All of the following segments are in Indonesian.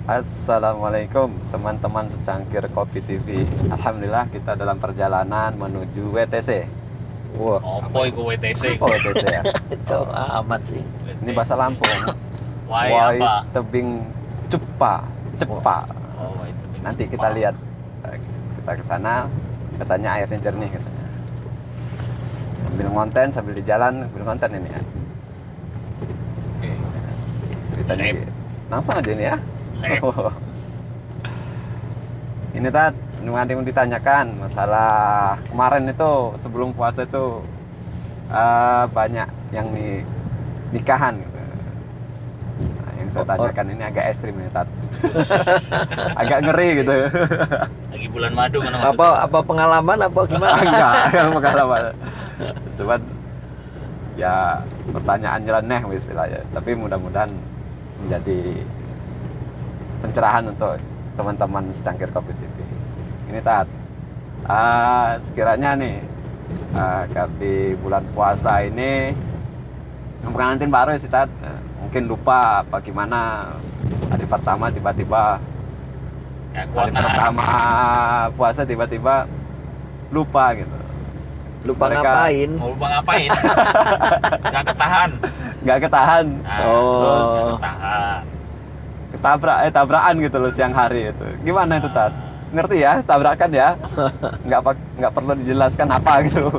Assalamualaikum teman-teman secangkir kopi TV. Alhamdulillah kita dalam perjalanan menuju WTC. Wah, Apa iku WTC? Apa WTC ya? jauh amat sih. Ini bahasa Lampung. Wai Wai apa? tebing cepa. Oh, wai tebing Nanti cepa. kita lihat. Kita ke sana, katanya airnya jernih katanya. Sambil ngonten, sambil di jalan, sambil ngonten ini ya. Oke. Ceritanya Sip. langsung aja ini ya. Sip. Ini Tat, ada yang ditanyakan masalah kemarin itu sebelum puasa itu banyak yang nikahan gitu. Nah, yang saya tanyakan ini agak ekstrim ini Tat. Agak ngeri gitu. Lagi bulan madu mana maksudnya? Apa pengalaman apa gimana? Enggak, pengalaman. Sebab ya pertanyaan nyeleneh istilahnya. Tapi mudah-mudahan menjadi pencerahan untuk teman-teman secangkir kopi TV. Ini Tat, sekiranya nih di bulan puasa ini pengantin baru sih Tat, mungkin lupa apa gimana hari pertama tiba-tiba Ya, kuat hari nahan. pertama puasa tiba-tiba lupa gitu. Lupa Mereka- ngapain? Mau lupa ngapain? Nggak ketahan. Nggak ketahan, Nah, Oh. terus nggak ketahan. tabrakan gitu loh siang hari itu. Gimana itu Tat? Ngerti ya tabrakan ya? Nggak perlu dijelaskan apa gitu.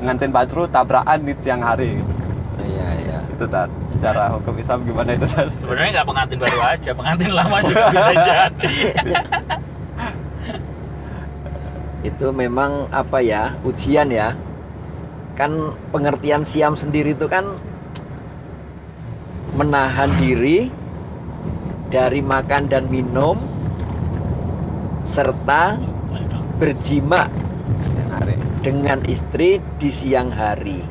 Pengantin baru tabrakan di siang hari. Iya, iya. Itu Tat. Secara hukum Islam gimana itu Tat? Sebenarnya nggak pengantin baru aja, pengantin lama juga bisa jadi. Itu memang apa ya, ujian ya. Kan pengertian siam sendiri itu kan menahan diri dari makan dan minum serta berjima Siang hari. dengan istri di siang hari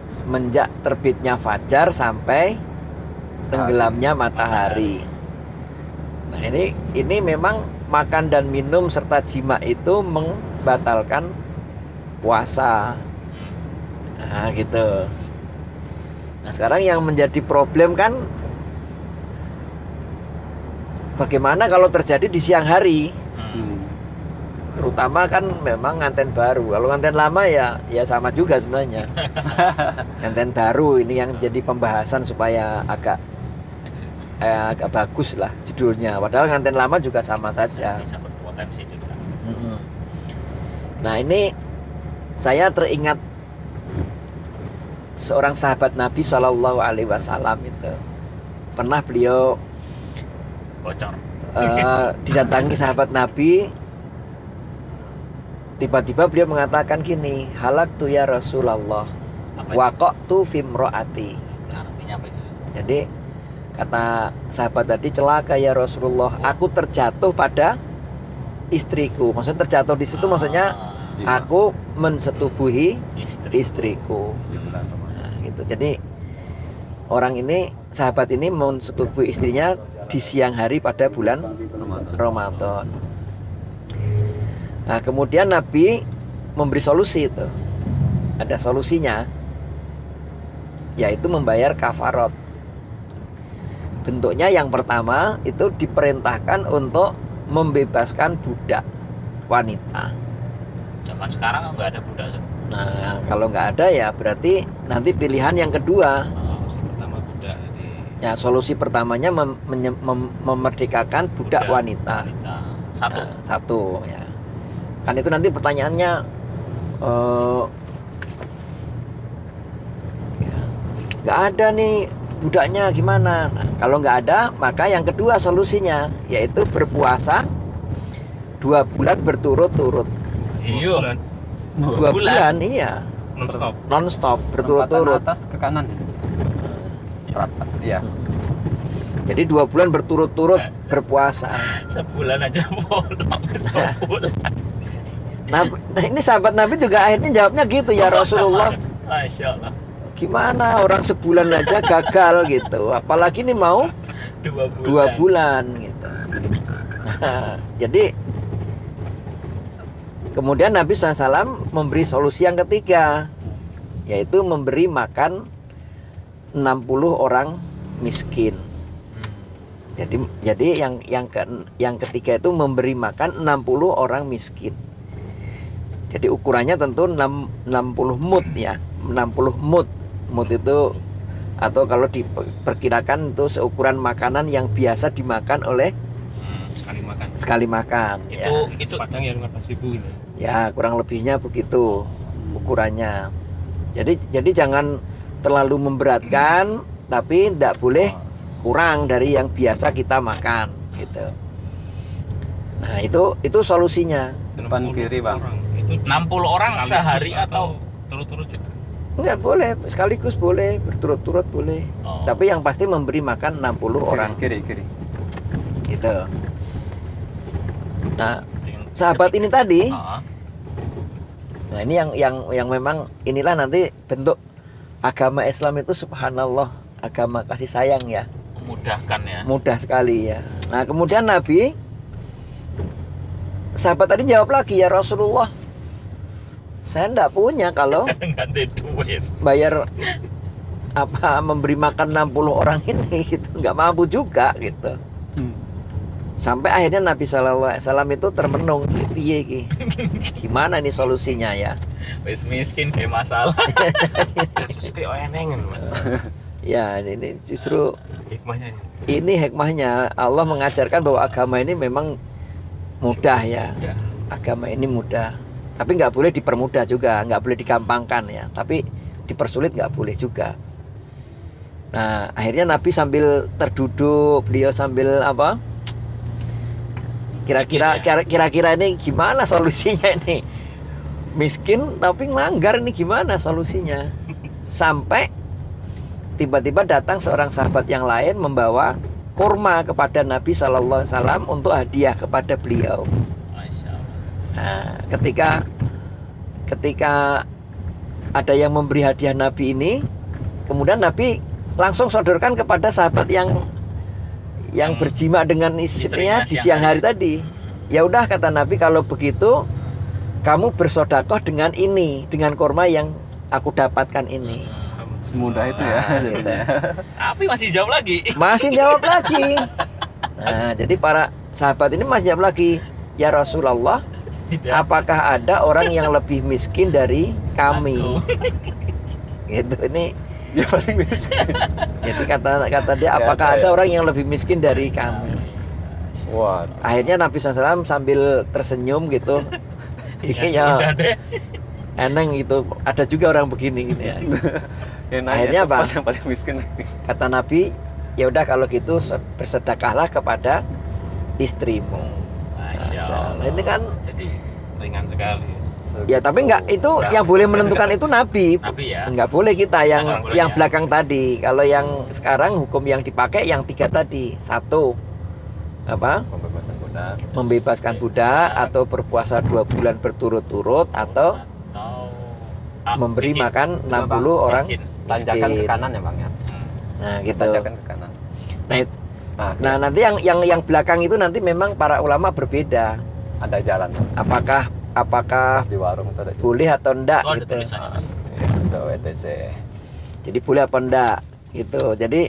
semenjak terbitnya fajar sampai tenggelamnya matahari. Nah, ini memang makan dan minum serta jima itu membatalkan puasa. Nah, gitu. Nah, sekarang yang menjadi problem kan bagaimana kalau terjadi di siang hari? Terutama kan memang nganten baru. Kalau nganten lama ya sama juga sebenarnya. Nganten baru ini yang jadi pembahasan supaya agak bagus lah judulnya. Padahal nganten lama juga sama saja. Bisa berpotensi juga. Nah, ini saya teringat seorang sahabat Nabi Shallallahu Alaihi Wasallam itu. Pernah beliau Bocor. didatangi sahabat Nabi. Tiba-tiba beliau mengatakan gini, halaktu ya Rasulullah, Apa itu? waqa'tu fimro'ati. Artinya apa itu? Jadi kata sahabat tadi, celaka ya Rasulullah, aku terjatuh pada istriku. Maksudnya terjatuh di situ maksudnya Jima. aku mensetubuhi istri. istriku. Di bulan Ramadan. Nah, gitu. Jadi orang ini, sahabat ini mensetubuhi istrinya di siang hari pada bulan Ramadan. Nah, kemudian Nabi memberi solusi itu. Ada solusinya, yaitu membayar kafarat. Bentuknya yang pertama itu diperintahkan untuk membebaskan budak wanita. Zaman sekarang nggak ada budak. Nah, kalau nggak ada ya berarti nanti pilihan yang kedua. Solusi pertama budak. Jadi Ya, solusi pertamanya memerdekakan budak wanita. Satu. Nah, satu ya. Kan itu nanti pertanyaannya ya, nggak ada nih budaknya gimana. Nah, kalau nggak ada maka yang kedua solusinya yaitu berpuasa 2 bulan berturut-turut. Iya. 2 bulan iya non-stop berturut-turut. Tempatan atas ke kanan. Rapat. Iya. Jadi 2 bulan berturut-turut berpuasa. Sebulan aja bolong. 2 bulan. Nah, ini sahabat Nabi juga akhirnya jawabnya gitu ya Rasulullah. Masya Allah. Gimana orang sebulan aja gagal gitu, apalagi ini mau 2 bulan gitu. Nah, jadi kemudian Nabi SAW memberi solusi yang ketiga, yaitu memberi makan 60 orang miskin. Jadi yang ketiga itu memberi makan 60 orang miskin. Jadi ukurannya tentu 60 mud ya. 60 mud. Mud itu atau kalau diperkirakan itu seukuran makanan yang biasa dimakan oleh sekali makan. Itu Padang ya 15.000 ini. ya kurang lebihnya begitu ukurannya. Jadi jangan terlalu memberatkan, tapi tidak boleh kurang dari yang biasa kita makan gitu. Nah itu solusinya. Depan kiri, Bang. Itu 60 orang sekaligus sehari atau turut-turut juga. Enggak boleh, sekaligus boleh, berturut-turut boleh. Oh. Tapi yang pasti memberi makan 60 orang Kiri. gitu. Nah, sahabat ini tadi, Ah, nah ini yang memang inilah nanti bentuk agama Islam itu subhanallah, agama kasih sayang ya. memudahkan ya. Mudah sekali ya. Nah, kemudian Nabi sahabat tadi jawab lagi, ya Rasulullah, saya enggak punya kalau Nggak ada duit. bayar memberi makan 60 orang ini gitu, nggak mampu juga gitu. Sampai akhirnya Nabi SAW itu termenung, piye ki, gimana nih solusinya ya? Wis miskin kayak masalah. Kasus kayak enengan, Mas. Ya ini justru Hikmahnya ini. ini hikmahnya, Allah mengajarkan bahwa agama ini memang mudah ya. Ya. Agama ini mudah, tapi nggak boleh dipermudah juga, nggak boleh digampangkan ya. Tapi dipersulit nggak boleh juga. Nah akhirnya Nabi sambil terduduk, beliau sambil apa? Kira-kira ini gimana solusinya ini? Miskin tapi ngelanggar, ini gimana solusinya? Sampai tiba-tiba datang seorang sahabat yang lain membawa kurma kepada Nabi Sallallahu Alaihi Wasallam untuk hadiah kepada beliau. Masya Allah. Nah, ketika ada yang memberi hadiah Nabi ini, kemudian Nabi langsung sodorkan kepada sahabat yang berjima dengan istrinya di siang hari tadi. Ya udah, kata Nabi, kalau begitu kamu bersodakoh dengan ini, dengan kurma yang aku dapatkan ini. Semudah itu ya. Nah, gitu. Tapi masih jawab lagi. Masih jawab lagi. Nah, jadi para sahabat ini masih jawab lagi, ya Rasulullah, Tidak. apakah ada orang yang lebih miskin dari kami? Gitu ini. Dia paling miskin. Jadi kata dia, apakah ada orang yang lebih miskin dari kami? Wah. Akhirnya Nabi SAW sambil tersenyum gitu. Ya sudah deh. Eneng gitu. Ada juga orang begini gitu ya. Ya, nanya Akhirnya tuh apa? pas yang paling miskin. Kata Nabi, ya udah kalau gitu bersedekahlah kepada istrimu. Masya Masya Allah. Allah. Ini kan Jadi Ringan sekali. ya, tapi enggak, itu yang boleh menentukan itu Nabi. ya. Enggak boleh kita yang Jangan boleh yang ya. belakang tadi. Kalau yang sekarang hukum yang dipakai yang 3 tadi. 1 apa? Pembebasan budak. Membebaskan budak, atau berpuasa 2 bulan berturut-turut, atau memberi bikin. makan 60 Bang, orang miskin. Tanjakan ke miskin. kanan ya, Bang ya. Nah, gitu. Tanjakan ke kanan. Nah, Nah, nah nanti yang belakang itu nanti memang para ulama berbeda. ada jalan Apakah pas di warung itu ada. boleh atau enggak Oh, ada gitu. tulisannya, Mas. Ya, itu WTC. Jadi boleh apa enggak gitu. Jadi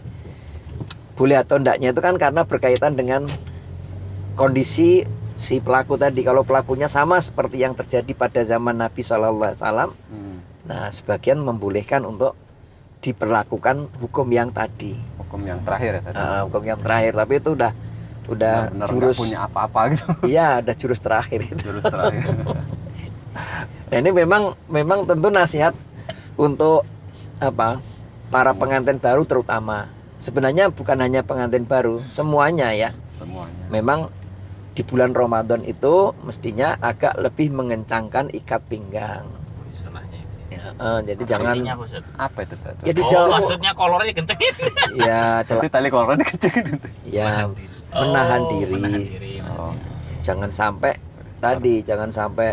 boleh atau enggaknya itu kan karena berkaitan dengan kondisi si pelaku tadi. Kalau pelakunya sama seperti yang terjadi pada zaman Nabi Shallallahu Alaihi Wasallam, nah sebagian membolehkan untuk diperlakukan hukum yang tadi. Hukum yang terakhir ya tadi. Hukum yang terakhir, tapi itu udah Benar-benar nggak jurus punya apa-apa gitu. iya, ada jurus terakhir itu. Jurus terakhir. Nah, ini memang tentu nasihat untuk apa? Para pengantin baru terutama. Sebenarnya bukan hanya pengantin baru, semuanya ya. Semuanya. Memang di bulan Ramadan itu mestinya agak lebih mengencangkan ikat pinggang. Sanahnya itu. Ya, jadi jangan Intinya apa, Ustaz? Apa itu tadi? ya Oh, dijauh. maksudnya kolornya kencengin. Ya, Berarti tali kolornya dikecilin itu. ya Menahan menahan diri. diri. Menahan diri. Oh. Jangan sampai jangan sampai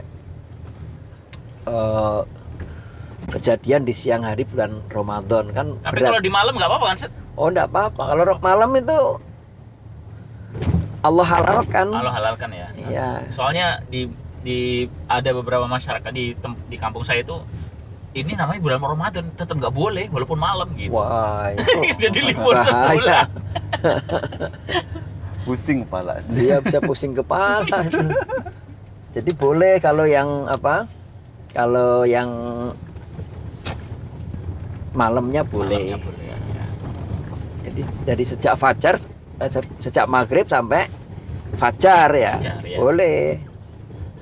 kejadian di siang hari bulan Ramadan kan Tapi berat. kalau di malam nggak apa-apa kan, Ustaz? Oh, enggak apa-apa. Kalau malam itu Allah halalkan. Allah halalkan ya. Iya. Soalnya di ada beberapa masyarakat di kampung saya itu ini namanya bulan Ramadan tetap nggak boleh walaupun malam gitu. Wah, itu Jadi libur bahaya. sebulan. pusing kepala. Dia bisa pusing kepala itu. Jadi boleh kalau yang apa? Kalau yang malamnya boleh. Malamnya boleh, ya. Jadi dari sejak fajar, sejak maghrib sampai fajar ya, Fajar, ya. boleh.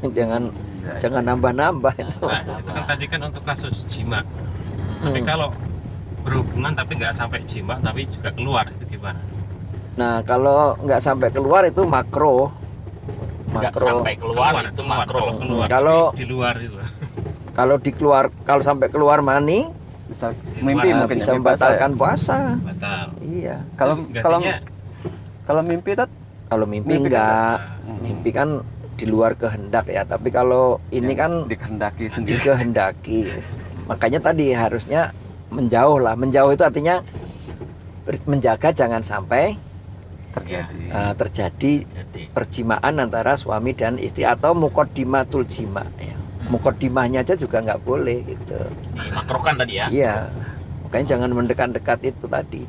Jangan Ya, jangan nambah-nambah itu. Nah, itu kan tadi kan untuk kasus jima. Tapi Hmm. kalau berhubungan tapi nggak sampai jima tapi juga keluar itu gimana? Nah kalau nggak sampai keluar itu makro. Nggak Makro. sampai keluar itu makro. keluar. Kalau- di luar itu. Kalau sampai keluar mani bisa mimpi Nah, mungkin bisa ya, membatalkan puasa. Batal. Iya. Kalau Gantinya, kalau mimpi tat Kalau mimpi Mimpi enggak, kan? mimpi kan di luar kehendak ya. Tapi kalau ini kan dikehendaki sendiri. dikehendaki. Makanya tadi harusnya menjauh lah. Menjauh itu artinya menjaga jangan sampai Terjadi. terjadi Jadi perjimaan antara suami dan istri atau mukoddimatul jima ya. Mukodimahnya aja juga nggak boleh gitu. dimakrokan tadi ya. Iya. Makanya jangan mendekat-dekat itu tadi.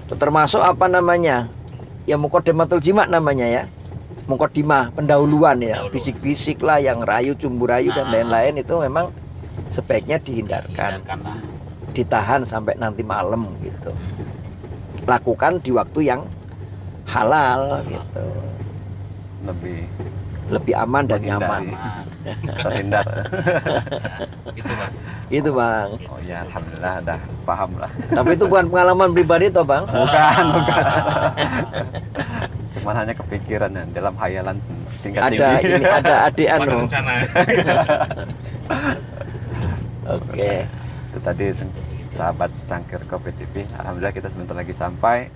Itu termasuk apa namanya? Ya mukoddimatul jima namanya ya. Mukodimah, pendahuluan ya. Pendahuluan. Bisik-bisik lah yang rayu, cumbu rayu dan Ah. lain-lain itu memang sebaiknya dihindarkan. Hindarkanlah. Ditahan sampai nanti malam gitu. Lakukan di waktu yang halal gitu. Lebih aman dan Menghindari. nyaman. Terhindar. itu Bang. Itu Bang. Oh ya, alhamdulillah dah paham lah. Tapi itu bukan pengalaman pribadi toh Bang. Bukan. Cuman hanya kepikiran ya, dalam hayalan tingkat Ada tinggi. ini ada adik Ada anu. rencana. Oke. Itu tadi sahabat secangkir kopi TV. Alhamdulillah kita sebentar lagi sampai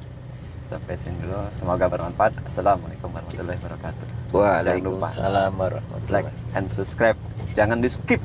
sini dulu. Semoga bermanfaat. Assalamualaikum warahmatullahi wabarakatuh. Waalaikumsalam warahmatullahi Like and subscribe. Jangan di skip.